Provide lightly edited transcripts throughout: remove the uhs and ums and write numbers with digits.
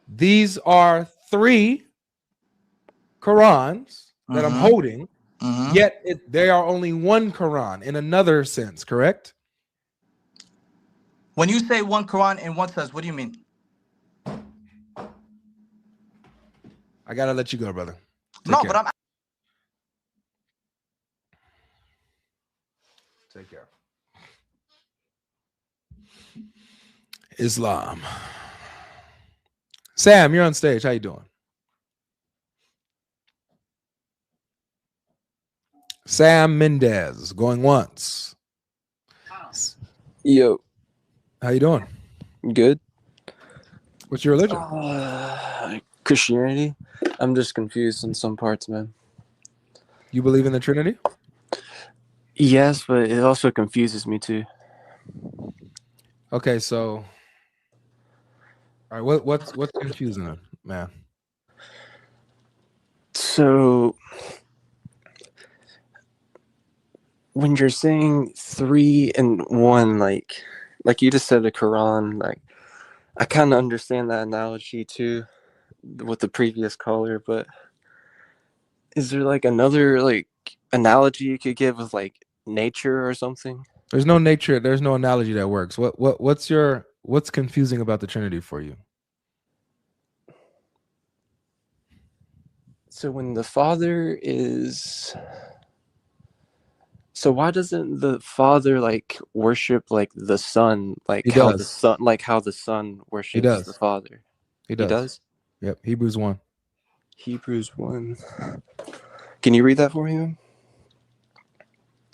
These are 3 Qurans that I'm holding, yet they are only one Quran in another sense, correct? When you say one Quran in one sense, what do you mean? I gotta let you go, brother. No, but I'm... Take care. Islam. Sam, you're on stage. How you doing? Sam Mendez, going once. Yo. How you doing? Good. What's your religion? Christianity. I'm just confused in some parts, man. You believe in the Trinity? Yes, but it also confuses me too. Okay, so all right, what's confusing them, man? So when you're saying 3 and 1, like you just said, the Quran, like I kind of understand that analogy too with the previous caller, but is there like another like analogy you could give with like nature or something? There's no nature. There's no analogy that works. What's confusing about the Trinity for you? So when the Father is, so why doesn't the Father like worship like the Son, like how the Son worships the Father? He does. Yep. Hebrews 1. Hebrews 1. Can you read that for me, man?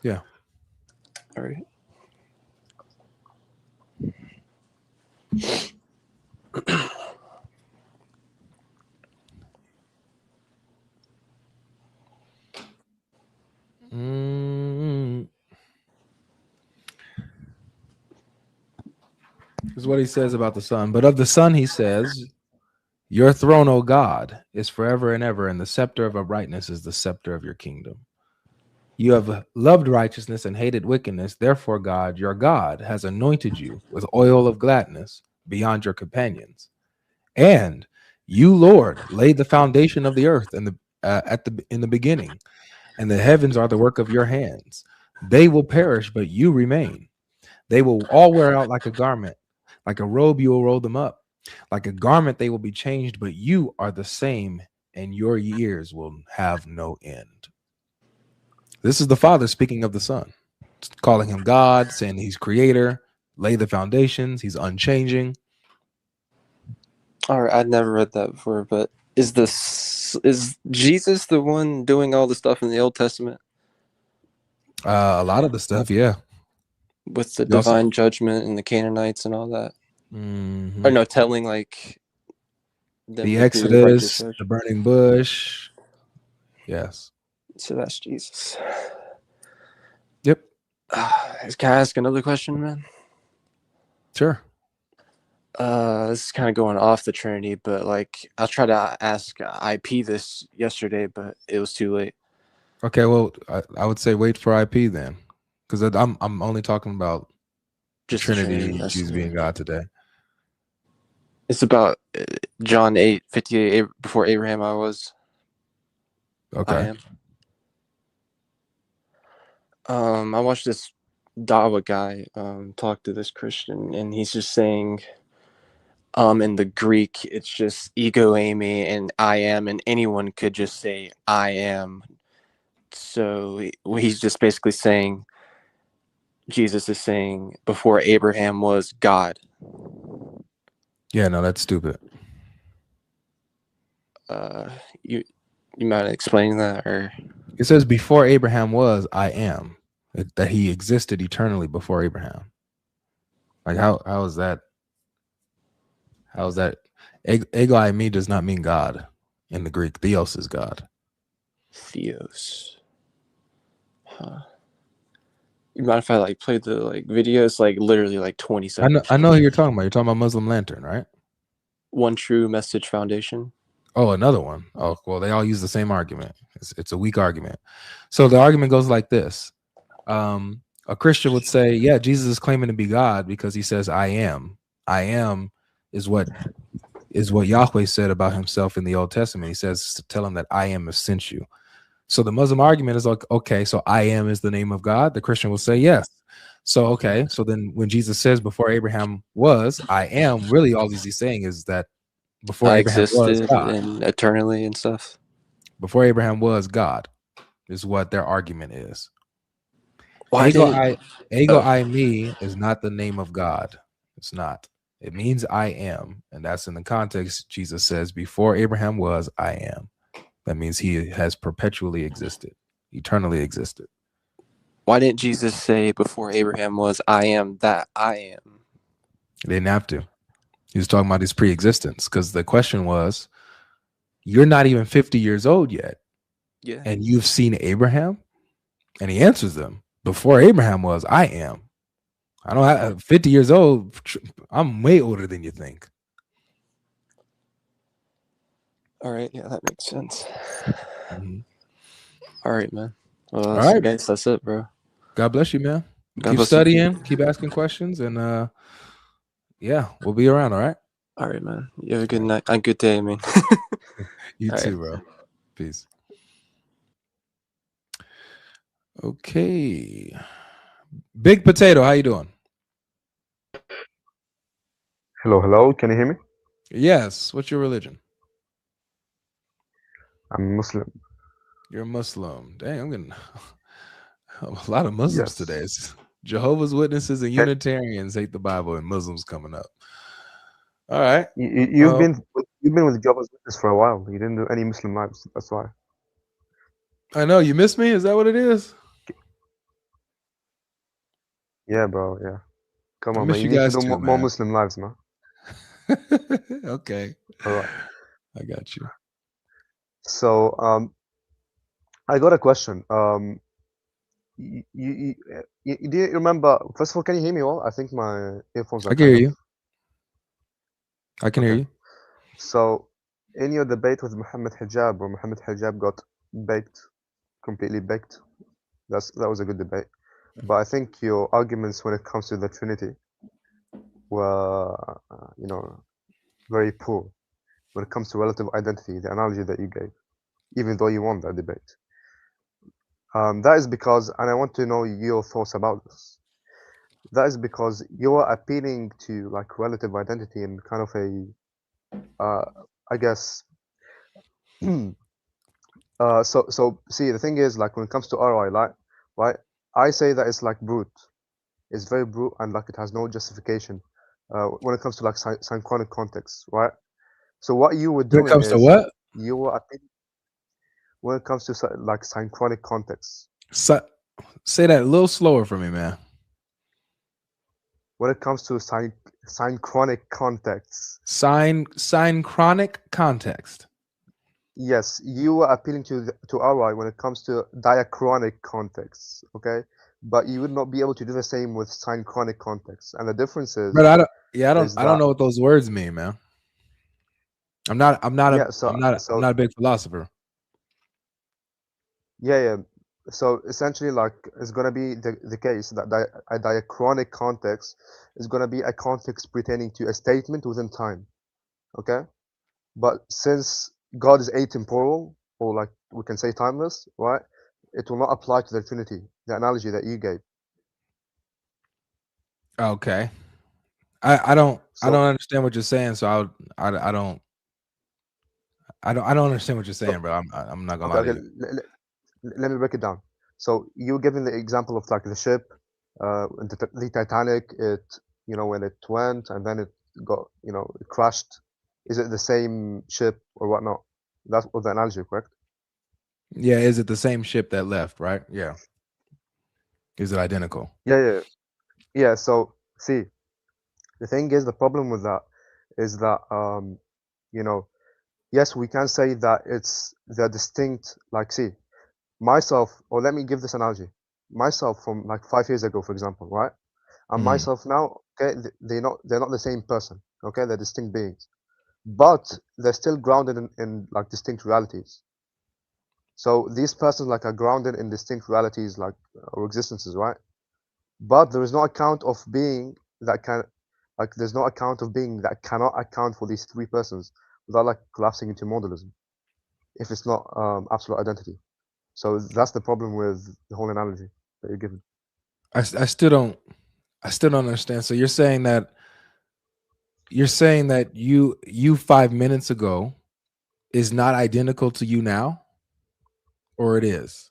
Yeah. All right. This is what he says about the Son. But of the Son, he says, your throne, O God, is forever and ever, and the scepter of uprightness is the scepter of your kingdom. You have loved righteousness and hated wickedness. Therefore, God, your God, has anointed you with oil of gladness beyond your companions. And you, Lord, laid the foundation of the earth in the beginning, and the heavens are the work of your hands. They will perish, but you remain. They will all wear out like a garment. Like a robe, you will roll them up. Like a garment, they will be changed, but you are the same, and your years will have no end. This is the Father speaking of the Son, calling him God, saying he's creator, lay the foundations, he's unchanging. All right, I'd never read that before, but is Jesus the one doing all the stuff in the Old Testament? A lot of the stuff, yeah. With the divine judgment and the Canaanites and all that. Or no, telling like the Exodus, the burning bush. Yes. So that's Jesus. Yep. Can I ask another question, man? Sure. This is kind of going off the Trinity, but like I'll try to ask IP this yesterday, but it was too late. Okay, well, I would say wait for IP then, because I'm only talking about just Trinity, Jesus being God today. It's about John 8:58. Before Abraham, I was. Okay. I watched this Dawa guy talk to this Christian, and he's just saying, in the Greek, it's just ego eimi and I am, and anyone could just say I am. So he's just basically saying, Jesus is saying, before Abraham was God. Yeah, no, that's stupid. You mind explaining that? Or it says before Abraham was, I am, that he existed eternally before Abraham. Like how is that? How is that? Ego eimi does not mean God in the Greek. Theos is God. Theos. Huh. You mind if I like play the like video? It's like literally like 20 seconds. I know who you're talking about. You're talking about Muslim Lantern, right? One True Message Foundation. Oh, another one. Oh, well, they all use the same argument. It's a weak argument. So the argument goes like this. A Christian would say, yeah, Jesus is claiming to be God because he says, I am. I am is what is what Yahweh said about himself in the Old Testament. He says, tell him that I am has sent you. So the Muslim argument is like, okay, so I am is the name of God. The Christian will say yes. So, okay, so then when Jesus says before Abraham was, I am, really all he's saying is that before I Abraham was existed God. and eternally and stuff. Before Abraham was God is what their argument is. Why Ego did I me is not the name of God. It's not. It means I am. And that's in the context. Jesus says, before Abraham was, I am. That means he has perpetually existed, eternally existed. Why didn't Jesus say before Abraham was, I am that I am? They didn't have to. He was talking about his pre-existence, because the question was, you're not even 50 years old yet. Yeah. And you've seen Abraham? And he answers them, before Abraham was, I am. I don't have 50 years old. I'm way older than you think. All right. Yeah, that makes sense. Mm-hmm. All right, man. Well, All right. guys, that's it, bro. God bless you, man. God keep bless studying, you. keep asking questions, and yeah, we'll be around. All right. All right, man. You have a good night. A good day, I mean. You All too, right. bro. Peace. Okay. Big Potato, how you doing? Hello. Can you hear me? Yes. What's your religion? I'm Muslim. You're a Muslim. Dang, I'm getting a lot of Muslims Yes. today. It's Jehovah's Witnesses and Okay. Unitarians hate the Bible, and Muslims coming up. All right. You've been with Jehovah's Witness for a while. You didn't do any Muslim lives. That's why. I know you miss me. Is that what it is? Yeah, bro. Yeah. Come I on, miss man. you You need to guys do too, more man. Muslim lives, man. Okay. All right. I got you. So, I got a question. Do you remember? First of all, can you hear me well? I think my earphones are I can hear kind of. you. I can hear Okay. you. So, in your debate with Muhammad Hijab, where Muhammad Hijab got completely baked, that was a good debate. But I think your arguments when it comes to the Trinity were, very poor when it comes to relative identity, the analogy that you gave, even though you won that debate. That is because, and I want to know your thoughts about this. That is because you are appealing to like relative identity in kind of a, I guess. So see, the thing is, like when it comes to RI, like, right? I say that it's like brute. It's very brute and like it has no justification. When it comes to like synchronic context, right? So what you were When it doing comes to is what? you were appealing when it comes to like synchronic context. Say that a little slower for me, man. When it comes to synchronic contexts, Synchronic context. yes, you are appealing to RI when it comes to diachronic contexts, okay? But you would not be able to do the same with synchronic contexts. And the difference is, But I don't know what those words mean, man. I'm not a big philosopher. Yeah. So essentially, like, it's gonna be the case that a diachronic context is gonna be a context pertaining to a statement within time, okay? But since God is atemporal, or like we can say timeless, right? It will not apply to the Trinity, the analogy that you gave. Okay. I don't So understand what you're saying, so I don't understand what you're saying, bro. I'm not gonna lie to you. Let me break it down. So you giving the example of like the ship, the Titanic. It when it went and then it got it crashed. Is it the same ship or whatnot? That was the analogy, correct? Yeah, is it the same ship that left, right? Yeah. Is it identical? Yeah. So see, the thing is, the problem with that is that yes, we can say that it's the distinct. Like, see, myself, or let me give this analogy. Myself from like 5 years ago, for example, right? And myself now, okay, they're not the same person, okay? They're distinct beings, but they're still grounded in like distinct realities. So these persons like are grounded in distinct realities, like or existences, right? But there is no account of being that can Like there's no account of being that cannot account for these three persons without like collapsing into modalism if it's not absolute identity. So that's the problem with the whole analogy that you're given. I still don't understand. So you're saying that you 5 minutes ago is not identical to you now, or it is?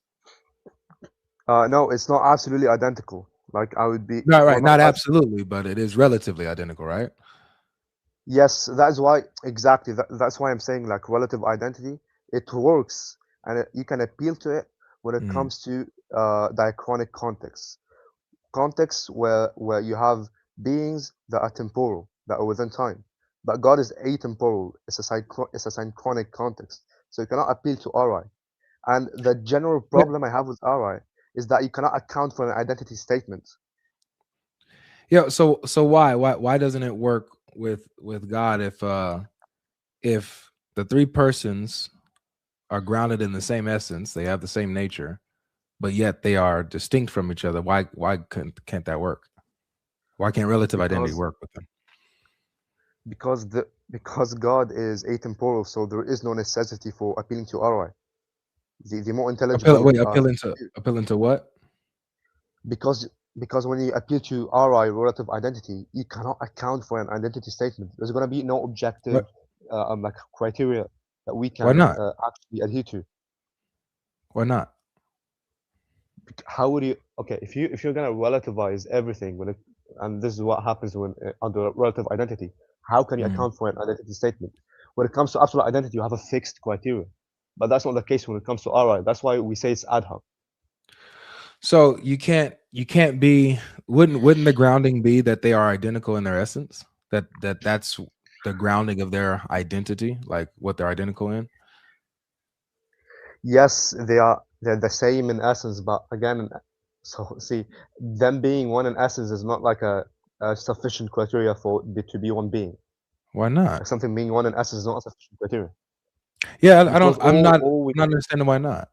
No, it's not absolutely identical. Like I would be Right, well, not not absolutely, but it is relatively identical, right? yes, that is why exactly that's why I'm saying like relative identity. It works, and you can appeal to it when it Mm. comes to diachronic contexts where you have beings that are temporal, that are within time. But God is atemporal. It's a synchronic context, so you cannot appeal to Ri. And the general Yeah. problem I have with Ri is that you cannot account for an identity statement. Yeah. So why doesn't it work with God if the three persons are grounded in the same essence, they have the same nature, but yet they are distinct from each other? Why can't that work? Why can't relative identity because work with them? because God is atemporal, so there is no necessity for appealing to Ri. The more intelligible Appeal into what? because because when you appeal to Ri relative identity, you cannot account for an identity statement. There's going to be no objective like criteria that we Why can not? actually adhere to. Why not? How would you? Okay, if you're going to relativize everything and this is what happens when under relative identity, how can you Mm. account for an identity statement? When it comes to absolute identity, you have a fixed criteria, but that's not the case when it comes to Ri. That's why we say it's ad hoc. So you can't be, wouldn't the grounding be that they are identical in their essence? That's the grounding of their identity, like what they're identical in? Yes, they're the same in essence, but again, so see, them being one in essence is not like a sufficient criteria for to be one being. Why not? Like something being one in essence is not a sufficient criteria. Yeah, Because I'm not we understanding why not.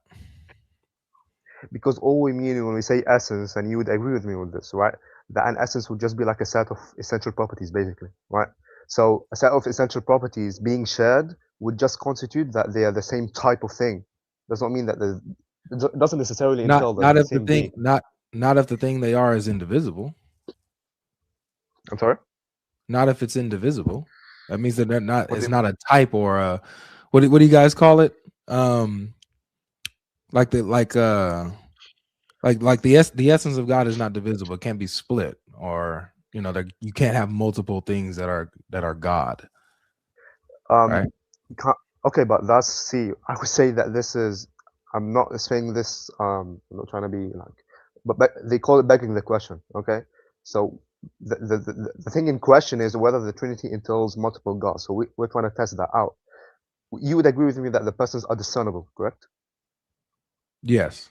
because all we mean when we say essence, and you would agree with me with this, right? That an essence would just be like a set of essential properties, basically, right? So a set of essential properties being shared would just constitute that they are the same type of thing. Does not mean that it doesn't necessarily entail that Not the if the same thing being. not if the thing they are is indivisible. I'm sorry. Not if it's indivisible. That means that they're not. What do It's you mean? not a type or a what do you guys call it? Like the the essence of God is not divisible. It can't be split, or you can't have multiple things that are God, Um, right? okay, but I would say that this is, I'm not saying this, I'm not trying to be like, but they call it begging the question, okay? So the thing in question is whether the Trinity entails multiple gods. So we're trying to test that out. You would agree with me that the persons are discernible, correct? Yes.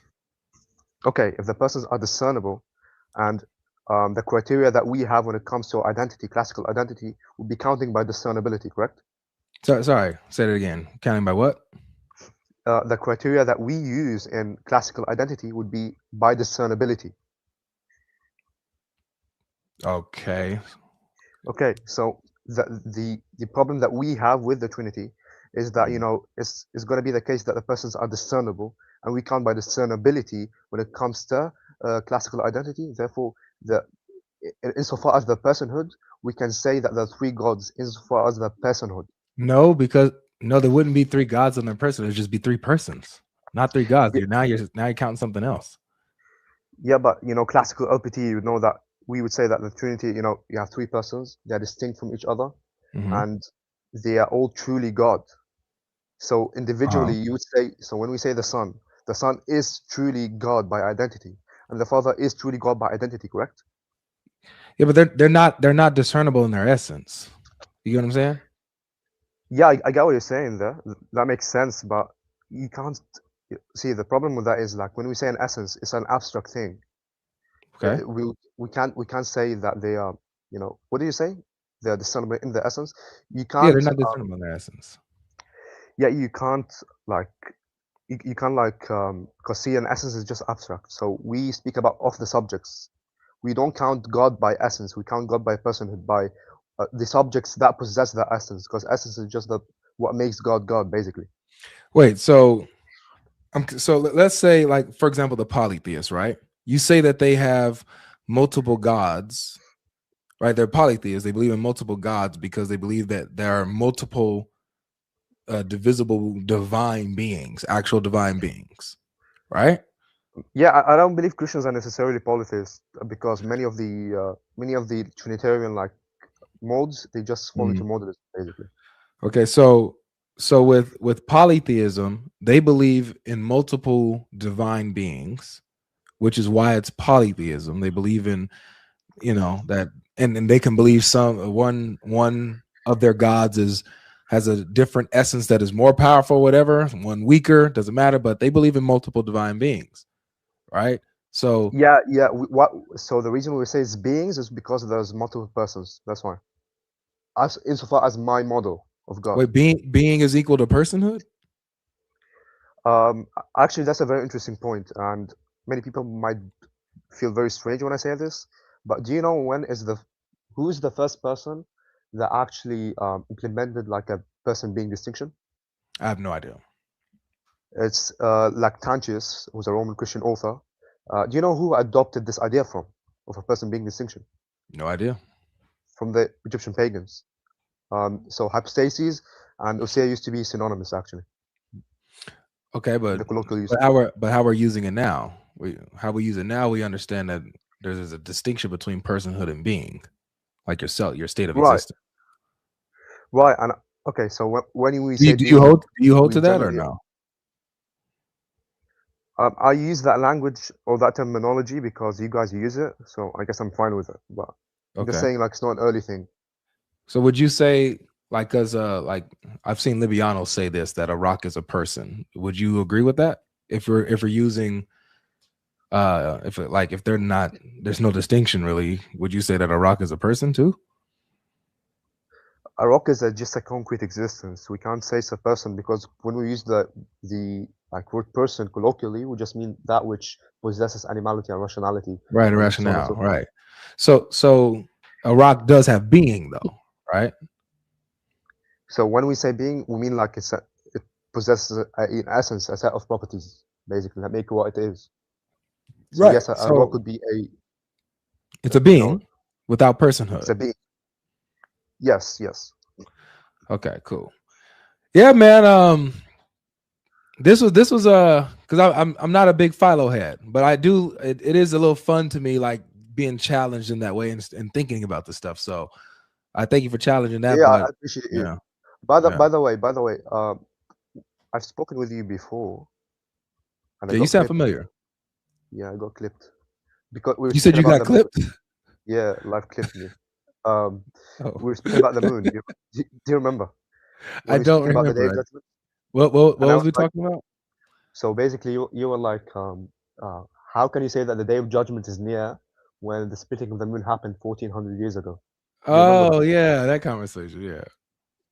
Okay, if the persons are discernible and the criteria that we have when it comes to identity, classical identity, would be counting by discernibility, correct? So sorry. Say it again. Counting by what? The criteria that we use in classical identity would be by discernibility. Okay. Okay, so the problem that we have with the Trinity is that it's going to be the case that the persons are discernible, and we count by discernibility when it comes to classical identity. Therefore, insofar as the personhood, we can say that there are three gods insofar as the personhood. No, because there wouldn't be three gods on their person. It'd just be three persons, not three gods. Yeah, You're counting something else. yeah, but classical LPT, you know that we would say that the Trinity, you have three persons, they are distinct from each other, Mm-hmm. and they are all truly God. So individually, you would say, so when we say the Son is truly God by identity, and the Father is truly God by identity, correct? Yeah, but they're not discernible in their essence. You get what I'm saying? Yeah, I get what you're saying there. That makes sense, but you can't see the problem with that is like when we say an essence, it's an abstract thing. Okay. We can't say that they are, what do you say? They are discernible in their essence. You Yeah, they're can't, not discernible in their essence. yeah, you can't like you can't like because see, an essence is just abstract. So we speak about of the subjects. We don't count God by essence. We count God by personhood, by the subjects that possess that essence, because essence is just what makes God God, basically. Wait, so let's say, like, for example, the polytheists, right? You say that they have multiple gods, right? They're polytheists. They believe in multiple gods because they believe that there are multiple divisible divine beings, actual divine beings, right? Yeah, I don't believe Christians are necessarily polytheists, because many of the Trinitarian like modes, they just fall into modalism, basically. Okay, so with polytheism, they believe in multiple divine beings, which is why it's polytheism. They believe in, that, and they can believe one of their gods has a different essence that is more powerful, whatever, one weaker, doesn't matter, but they believe in multiple divine beings, right? So Yeah. So the reason we say it's beings is because there's multiple persons. That's why. As insofar as my model of God. wait, being is equal to personhood? Actually, that's a very interesting point, and many people might feel very strange when I say this. But do you know who is the first person that actually implemented like a person being distinction? I have no idea. It's Lactantius, who's a Roman Christian author. Do you know who adopted this idea of a person being distinction? No idea. From the Egyptian pagans. So hypostases and ousia used to be synonymous, actually. Okay, but The colloquial use. how we're using it now? How we use it now, we understand that there's a distinction between personhood and being, like yourself, your state of Right. existence. Right. And okay, so when we Do say you hold we to that or generally, no? I use that language or that terminology because you guys use it, so I guess I'm fine with it. But I'm just Okay. saying, like, it's not an early thing. So would you say, like, like I've seen Libiano say this, that a rock is a person? Would you agree with that? If we're using if they're not, there's no distinction really, would you say that a rock is a person too? A rock is just a concrete existence. We can't say it's a person because when we use the like word person colloquially, we just mean that which possesses animality and rationality. Right, And so on and rationale, so forth. right. So a rock does have being though, right? So when we say being, we mean like it possesses in essence a set of properties, basically, that make it what it is. So Right. yes, a rock could be it's a being without personhood. It's a being. Yes. Okay, cool. Yeah, man. This was because I'm not a big Philo head, but I do. It is a little fun to me, like being challenged in that way and thinking about the stuff. So I thank you for challenging that. Yeah, But I appreciate you. yeah, By the way, I've spoken with you before, and I you got sound clipped. familiar. Yeah, I got clipped because we were You said speaking you about got the moon. clipped. Yeah, live clipped me. Oh. We were speaking about the moon. Do you remember? When I we were don't speaking about the Day of remember. Judgment. What And I was was we like, talking about? so basically, you were like, how can you say that the Day of Judgment is near when the splitting of the moon happened 1400 years ago? Do you remember Oh that? yeah, that conversation. Yeah,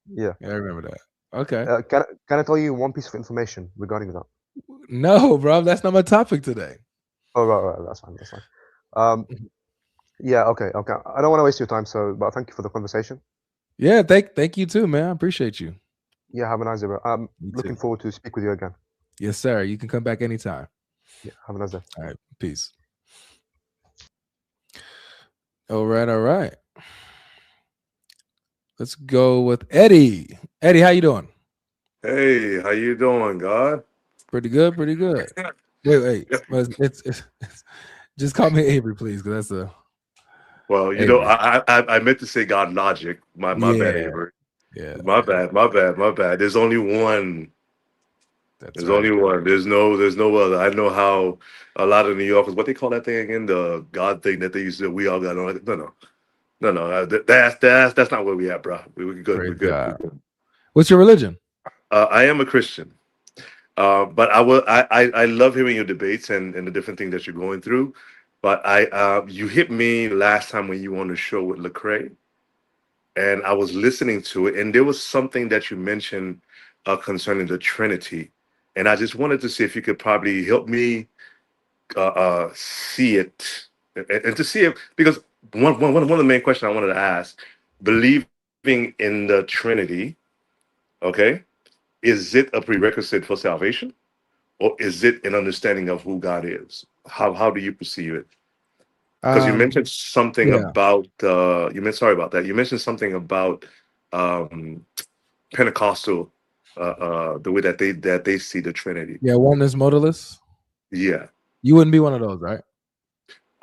Yeah. I remember that. Okay. Can I tell you one piece of information regarding that? No, bro, that's not my topic today. Oh, right, that's fine. Yeah, okay. I don't want to waste your time, but thank you for the conversation. Yeah, thank you too, man. I appreciate you. Yeah, have a nice day, bro. I'm You looking too. forward to speak with you again. Yes, sir. You can come back anytime. Yeah, have a nice day. All right, peace. All right. Let's go with Eddie. Eddie, how you doing? Hey, how you doing, God? Pretty good. Wait. It's just call me Avery, please, because that's a Well, Avery. I meant to say GodLogic. My bad, Yeah. Avery. Yeah. My bad. There's only one. That's There's right. only one. There's no other. I know how a lot of New Yorkers, what they call that thing again, the God thing that they used to. We all got on. No. That's not where we at, bro. We're good. Praise We're good. God. What's your religion? I am a Christian. But I love hearing your debates and the different things that you're going through. But you hit me last time when you were on the show with Lecrae, and I was listening to it, and there was something that you mentioned concerning the Trinity, and I just wanted to see if you could probably help me see it and to see it because one of the main questions I wanted to ask believing in the Trinity, okay, is it a prerequisite for salvation, or is it an understanding of who God is? How do you perceive it? Because you mentioned something Yeah. about sorry about that. You mentioned something about um, Pentecostal, the way that they see the Trinity. Yeah, oneness modalist. Yeah, You wouldn't be one of those, right?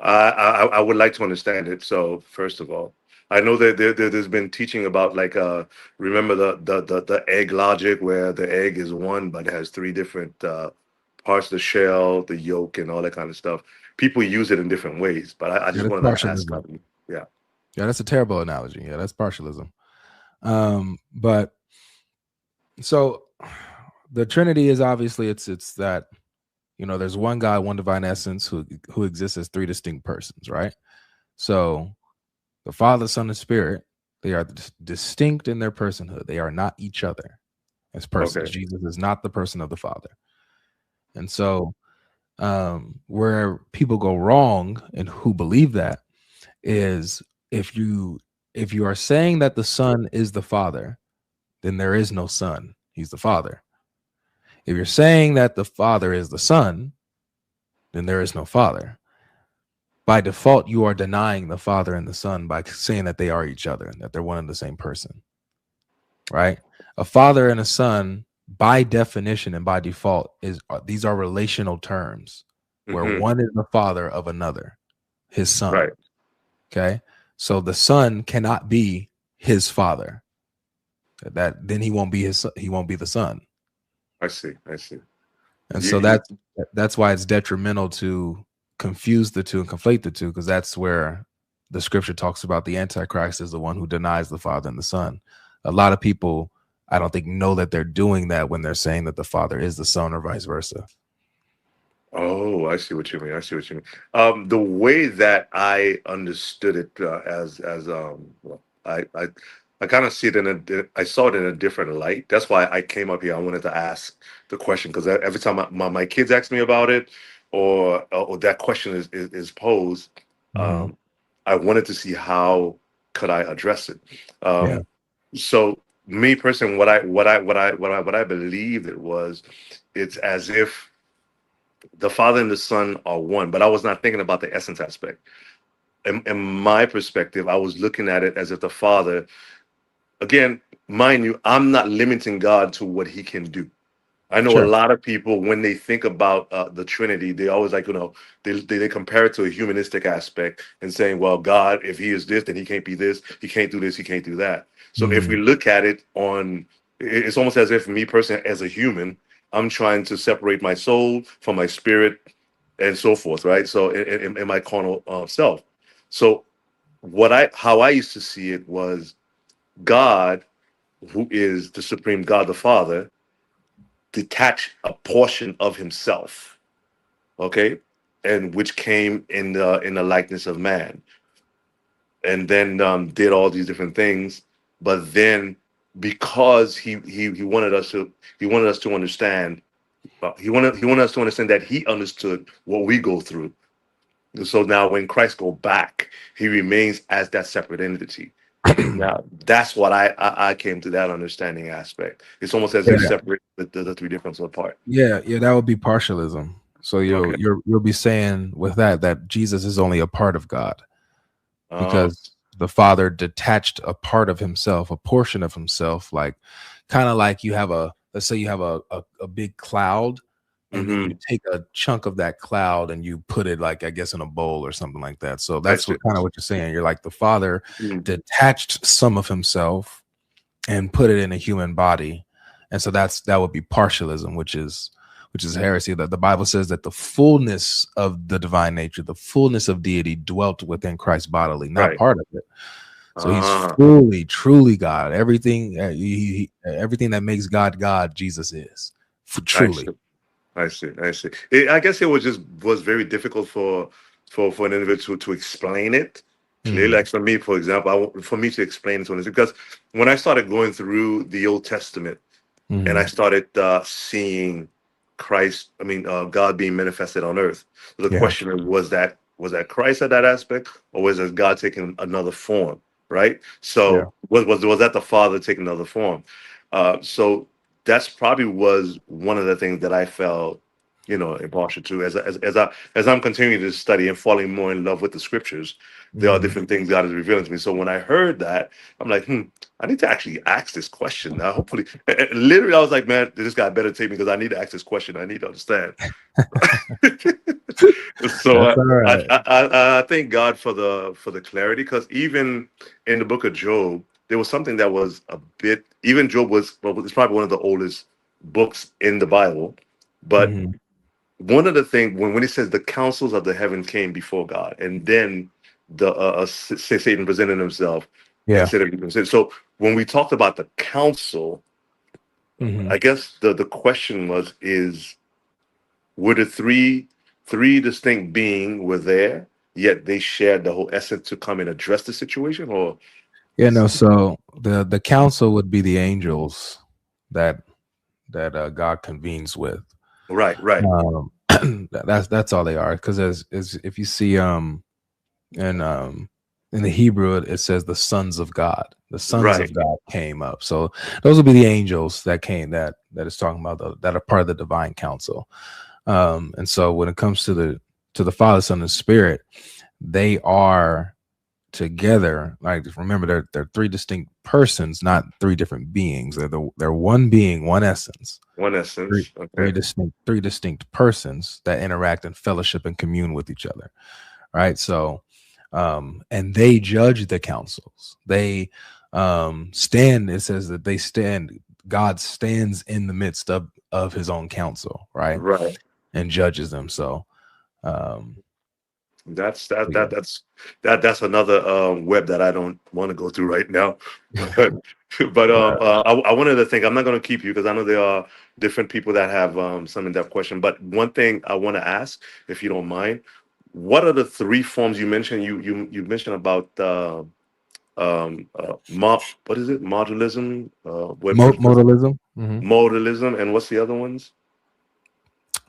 I would like to understand it. So first of all, I know that there's been teaching about like remember the egg logic, where the egg is one but it has three different parts: the shell, the yolk, and all that kind of stuff. People use it in different ways, but I Yeah, just that's wanted to ask. partialism. Yeah. Yeah, that's a terrible analogy. Yeah, that's partialism. But so the Trinity is obviously it's that, you know, there's one God, one divine essence who exists as three distinct persons, right? So the Father, Son, and Spirit, they are distinct in their personhood. They are not each other as persons. Okay. Jesus is not the person of the Father. And so where people go wrong and who believe that is if you are saying that the Son is the Father, then there is no Son. He's the Father. If you're saying that the Father is the Son, then there is no Father. By default, you are denying the Father and the Son by saying that they are each other and that they're one and the same person, right? A father and a son, by definition and by default, these are relational terms where Hmm. one is the father of another, his son. Right. Okay, so the son cannot be his father. That then he won't be he won't be the son. I see. I see. And You, so you, that's why it's detrimental to confuse the two and conflate the two, because that's where the scripture talks about the Antichrist is the one who denies the Father and the Son. A lot of people, I don't think, know that they're doing that when they're saying that the Father is the Son or vice versa. Oh, I see what you mean. I see what you mean. The way that I understood it well, I kind of see it I saw it in a different light. That's why I came up here. I wanted to ask the question because every time my kids ask me about it, or that question is posed, Mhm. um, I wanted to see how could I address it. Yeah, So me personally, what I believed it was, it's as if the Father and the Son are one, but I was not thinking about the essence aspect. In my perspective, I was looking at it as if the Father, again, mind you, I'm not limiting God to what he can do. I know a sure. lot of people, when they think about the Trinity, they always like, they compare it to a humanistic aspect and saying, well, God, if he is this, then he can't be this, he can't do this, he can't do that. So if we Mhm. look at it it's almost as if me personally, as a human, I'm trying to separate my soul from my spirit and so forth, right? So in my carnal self. So how I used to see it was God, who is the supreme God, the Father, detach a portion of himself, okay, and which came in the likeness of man, and then did all these different things. But then, because he wanted us to understand, he wanted us to understand that he understood what we go through. So now, when Christ go back, he remains as that separate entity. Now, that's what I came to that understanding aspect. It's almost as if Yeah, separate the three differences apart. yeah, that would be partialism. So Okay. you'll be saying with that Jesus is only a part of God, Uh, because the Father detached a part of himself, a portion of himself, like kind of like you have let's say you have a big cloud, and then you hmm. take a chunk of that cloud and you put it, like, I guess, in a bowl or something like that. So I that's see. what you're saying. You're like, the Father Mm. detached some of himself and put it in a human body. And so that would be partialism, which is heresy. That the Bible says that the fullness of the divine nature, the fullness of deity, dwelt within Christ bodily, not Right. part of it. So he's Ah, fully, truly God. Everything, everything that makes God God, Jesus is I truly. see. I see. I see. I guess it was very difficult for an individual to explain it clearly. Mhm. Like for me, for example, for me to explain it to one, because when I started going through the Old Testament and I Mhm. started seeing Christ, God being manifested on earth. So the Yeah. question was that Christ at that aspect, or was it God taking another form? right? So was that the Father taking another form? So that's probably was one of the things that I felt, impartial to as I'm continuing to study and falling more in love with the scriptures. There are different things God is revealing to me. So when I heard that, I'm like, I need to actually ask this question now. Hopefully, literally, I was like, man, this guy better take me because I need to ask this question. I need to understand. So That's all right. I thank God for the clarity, because even in the book of Job, there was something that was a bit. Even Job was, well, it's probably one of the oldest books in the Bible, but one of the things when it says the councils of the heavens came before God, and then the Satan presented himself and said everything. So when we talked about the council, I guess the question is were the three distinct beings were there, yet they shared the whole essence to come and address the situation, or So the council would be the angels that God convenes with. right. That's all they are. Because as if you see in the Hebrew it says the sons of God. The sons of God came up. So those will be the angels that came that is talking about that are part of the divine council. And so when it comes to the Father, Son, and Spirit, they are together. Like, remember, they're three distinct persons, not three different beings. They're one being, one essence. One essence. Three distinct persons that interact and fellowship and commune with each other. Right. So and they judge the councils. They stand. It says that they stand. God stands in the midst of his own council, right? And judges them. So that's another web that I don't want to go through right now. But I wanted to think, I'm not going to keep you because I know there are different people that have some in-depth question. But one thing I want to ask, if you don't mind, what are the three forms you mentioned? You mentioned about what is it? Modulism, modalism. Modalism, and what's the other ones?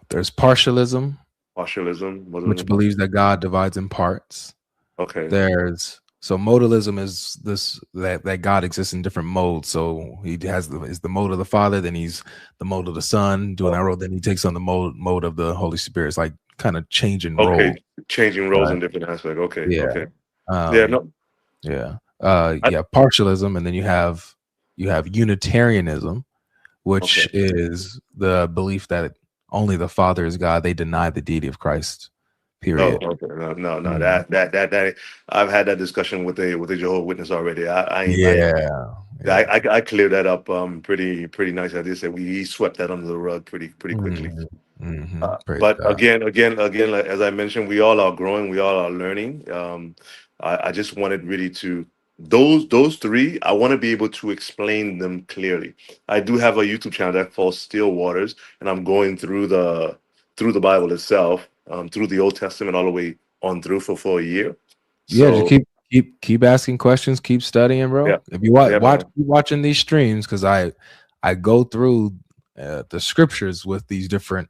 There's partialism, modalism, which believes that God divides in parts. Okay. So modalism is this that God exists in different modes. So he is the mode of the Father, then he's the mode of the Son doing that role, then he takes on the mode of the Holy Spirit. It's like kind of changing roles. Changing roles in different aspects. Okay. Partialism, and then you have Unitarianism, which is the belief that only the Father is God. They deny the deity of Christ. Period. Oh, okay. No. That I've had that discussion with the Jehovah's Witness already. I cleared that up pretty nice. I did say he swept that under the rug pretty quickly. But again, like, as I mentioned, we all are growing, we all are learning. I just wanted really to those three. I want to be able to explain them clearly. I do have a YouTube channel that calls Still Waters, and I'm going through the Bible itself, through the Old Testament all the way on through for a year. So just keep asking questions, keep studying, bro. Yeah. If you keep watching these streams, because I go through the scriptures with these different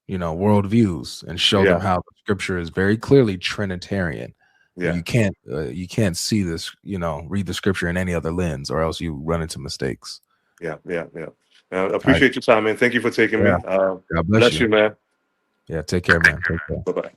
worldviews and show them how the scripture is very clearly Trinitarian. You can't see this, read the scripture in any other lens, or else you run into mistakes. I appreciate your time, man. Thank you for taking me. God bless you, man. Yeah, take care, man. Take care. Bye-bye.